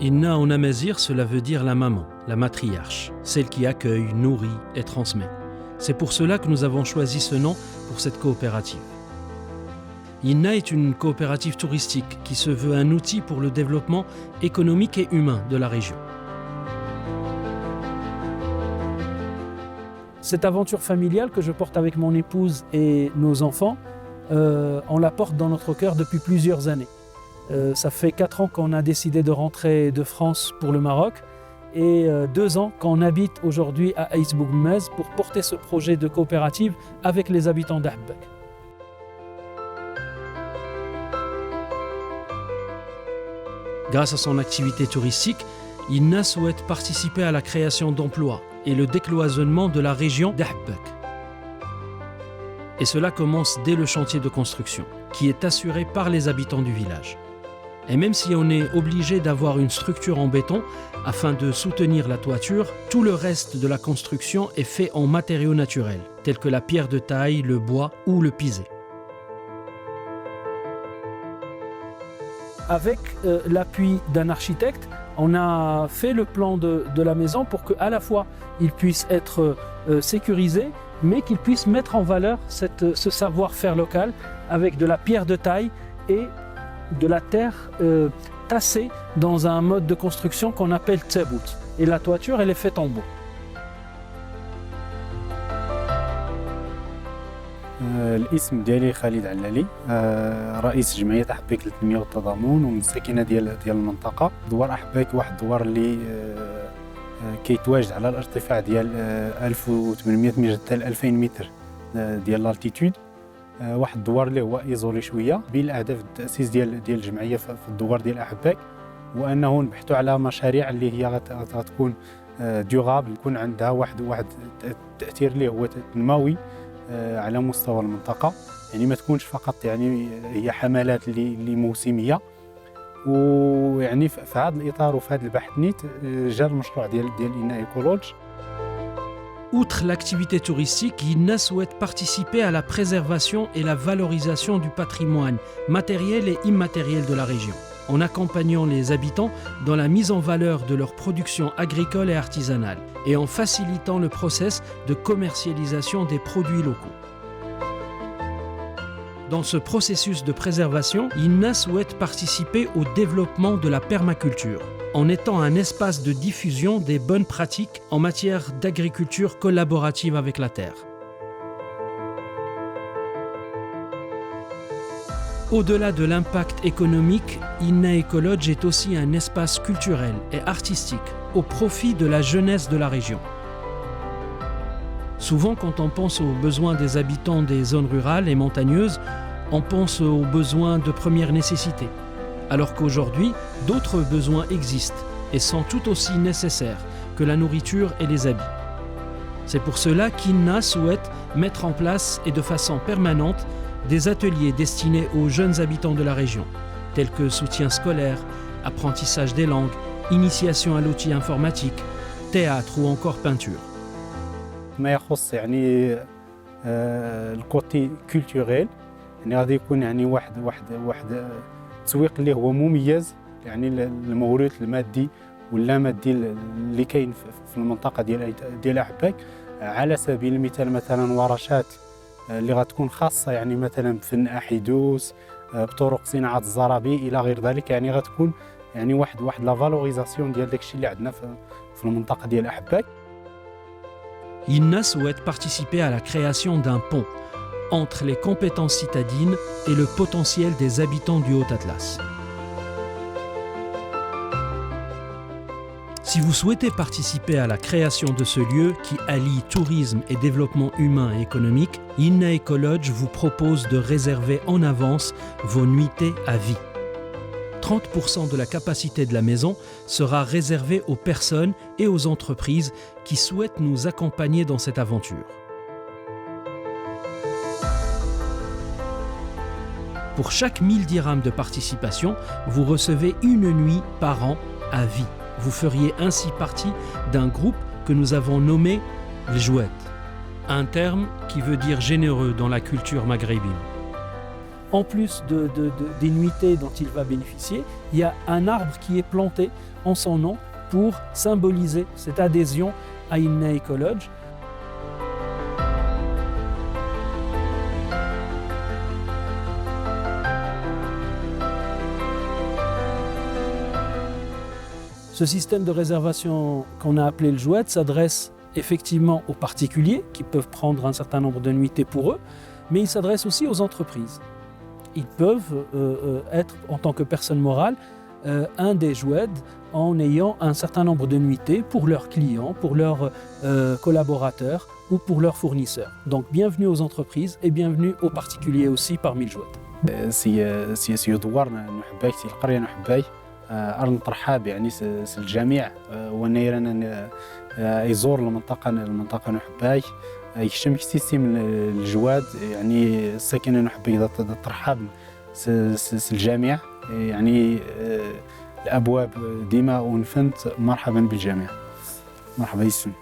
Inna en amazigh, cela veut dire la maman, la matriarche, celle qui accueille, nourrit et transmet. C'est pour cela que nous avons choisi ce nom pour cette coopérative. Inna est une coopérative touristique qui se veut un outil pour le développement économique et humain de la région. Cette aventure familiale que je porte avec mon épouse et nos enfants, on la porte dans notre cœur depuis plusieurs années. Ça fait 4 ans qu'on a décidé de rentrer de France pour le Maroc et 2 ans qu'on habite aujourd'hui à Aïs Bougoumez pour porter ce projet de coopérative avec les habitants d'Ahbek. Grâce à son activité touristique, Inna souhaite participer à la création d'emplois et le décloisonnement de la région d'Ahbek. Et cela commence dès le chantier de construction, qui est assuré par les habitants du village. Et même si on est obligé d'avoir une structure en béton afin de soutenir la toiture, tout le reste de la construction est fait en matériaux naturels, tels que la pierre de taille, le bois ou le pisé. Avec l'appui d'un architecte, on a fait le plan de la maison pour qu'à la fois il puisse être sécurisé, mais qu'il puisse mettre en valeur ce savoir-faire local avec de la pierre de taille et de la terre tassée dans un mode de construction qu'on appelle tsabout. Et la toiture, elle est faite en bois. الاسم ديالي خالد علالي، رئيس جمعية أحبيك للتنمية والتضامن ومن الساكنة ديال المنطقة. دوار أحبيك واحد الدوار اللي كيتواجد على الارتفاع ديال 1800 متر حتى 2000 متر ديال لالتيتود. واحد الدوار اللي هو ايزولي شويه. بين الاهداف التاسيس ديال الجمعيه في الدوار ديال احباك هو انه نبحثوا على مشاريع اللي هي غتكون ديوغابل، يكون عندها واحد التاثير اللي هو تنموي على مستوى المنطقه، يعني ما تكونش فقط يعني هي حملات اللي موسميه. ويعني في هذا الاطار وفي هذا البحث نيت جا المشروع ديال إنا إيكولوج. Outre l'activité touristique, Inna souhaite participer à la préservation et la valorisation du patrimoine matériel et immatériel de la région, en accompagnant les habitants dans la mise en valeur de leur production agricole et artisanale, et en facilitant le process de commercialisation des produits locaux. Dans ce processus de préservation, Inna souhaite participer au développement de la permaculture, en étant un espace de diffusion des bonnes pratiques en matière d'agriculture collaborative avec la terre. Au-delà de l'impact économique, Inna Écologe est aussi un espace culturel et artistique au profit de la jeunesse de la région. Souvent, quand on pense aux besoins des habitants des zones rurales et montagneuses, on pense aux besoins de première nécessité, alors qu'aujourd'hui, d'autres besoins existent et sont tout aussi nécessaires que la nourriture et les habits. C'est pour cela qu'Inna souhaite mettre en place et de façon permanente des ateliers destinés aux jeunes habitants de la région, tels que soutien scolaire, apprentissage des langues, initiation à l'outil informatique, théâtre ou encore peinture. ما يخص يعني الكوتي كولتوريل، يعني غادي يكون يعني واحد التسويق اللي هو مميز، يعني الموروث المادي واللامادي اللي كاين في المنطقه ديال أحباك. على سبيل المثال مثلا ورشات اللي غتكون خاصه يعني مثلا بفن احيدوس، بطرق صناعه الزرابي الى غير ذلك، يعني غتكون يعني واحد لا فالوريزاسيون ديال داكشي اللي عندنا في المنطقه ديال أحباك. Inna souhaite participer à la création d'un pont entre les compétences citadines et le potentiel des habitants du Haut-Atlas. Si vous souhaitez participer à la création de ce lieu qui allie tourisme et développement humain et économique, Inna Écologe vous propose de réserver en avance vos nuitées à vie. 30% de la capacité de la maison sera réservée aux personnes et aux entreprises qui souhaitent nous accompagner dans cette aventure. Pour chaque 1000 dirhams de participation, vous recevez une nuit par an à vie. Vous feriez ainsi partie d'un groupe que nous avons nommé Ljouet, un terme qui veut dire généreux dans la culture maghrébine. en plus des nuitées dont il va bénéficier, il y a un arbre qui est planté en son nom pour symboliser cette adhésion à Inna Ecologe. Ce système de réservation qu'on a appelé le Jouet s'adresse effectivement aux particuliers qui peuvent prendre un certain nombre de nuitées pour eux, mais il s'adresse aussi aux entreprises. Ils peuvent être, en tant que personne morale, un des Joued en ayant un certain nombre de nuitées pour leurs clients, pour leurs collaborateurs ou pour leurs fournisseurs. Donc bienvenue aux entreprises et bienvenue aux particuliers aussi parmi le Joued. سي دوارنا نحباي سي القرية نحباي أرض ترحاب يعني الجميع ونيرنا يزور المنطقة نحباي يشم سيستم الجواد يعني الساكنة نحباي ترحاب الجميع يعني الأبواب ديما ونفنت مرحبا بالجميع مرحبا يسلم